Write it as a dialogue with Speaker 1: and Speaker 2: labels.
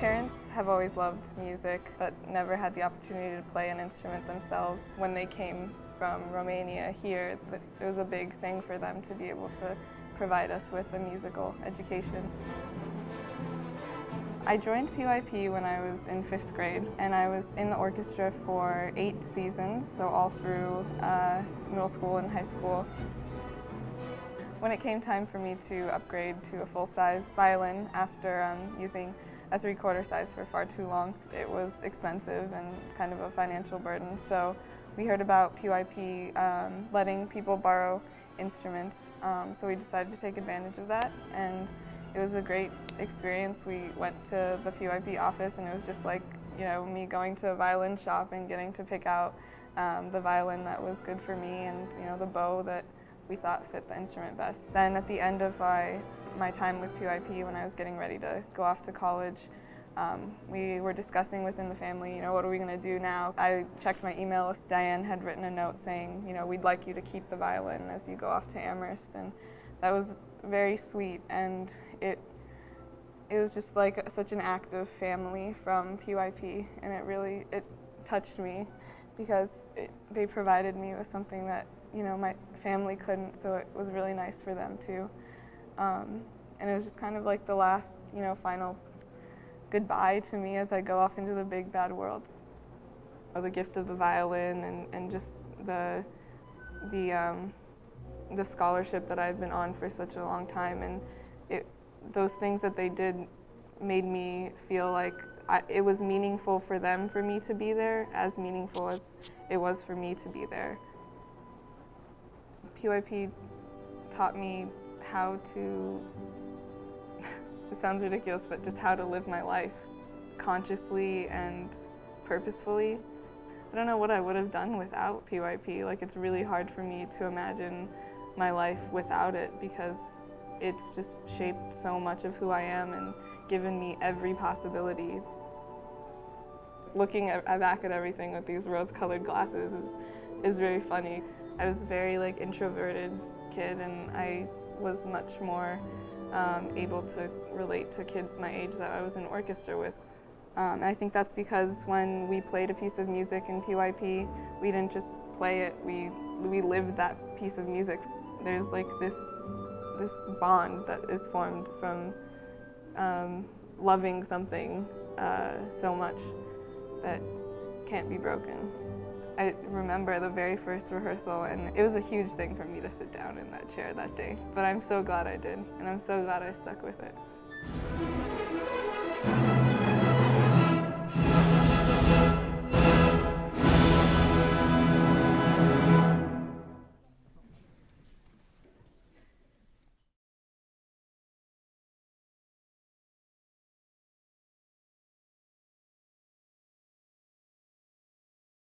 Speaker 1: parents have always loved music, but never had the opportunity to play an instrument themselves. When they came from Romania here, it was a big thing for them to be able to provide us with a musical education. I joined PYP when I was in 5th grade, and I was in the orchestra for 8 seasons, so all through middle school and high school. When it came time for me to upgrade to a full-size violin after using a 3/4 size for far too long, it was expensive and kind of a financial burden. So we heard about PYP letting people borrow instruments, so we decided to take advantage of that, and it was a great experience. We went to the PYP office, and it was just like, you know, me going to a violin shop and getting to pick out the violin that was good for me, and you know, the bow that we thought fit the instrument best. Then at the end of my time with PYP, when I was getting ready to go off to college, we were discussing within the family, you know, what are we going to do now? I checked my email. Diane had written a note saying, you know, we'd like you to keep the violin as you go off to Amherst, and that was very sweet, and it was just like such an act of family from PYP, and it touched me because they provided me with something that, you know, my family couldn't, so it was really nice for them too. And it was just kind of like the last, you know, final goodbye to me as I go off into the big bad world. The gift of the violin and just the scholarship that I've been on for such a long time, and those things that they did made me feel like it was meaningful for them for me to be there, as meaningful as it was for me to be there. PYP taught me how to, it sounds ridiculous, but just how to live my life consciously and purposefully. I don't know what I would have done without PYP. Like, it's really hard for me to imagine my life without it, because it's just shaped so much of who I am and given me every possibility. Looking back at everything with these rose-colored glasses is very funny. I was a very introverted kid, and I was much more able to relate to kids my age that I was in orchestra with. And I think that's because when we played a piece of music in PYP, we didn't just play it, we lived that piece of music. There's like this bond that is formed from loving something so much that can't be broken. I remember the very first rehearsal, and it was a huge thing for me to sit down in that chair that day, but I'm so glad I did, and I'm so glad I stuck with it.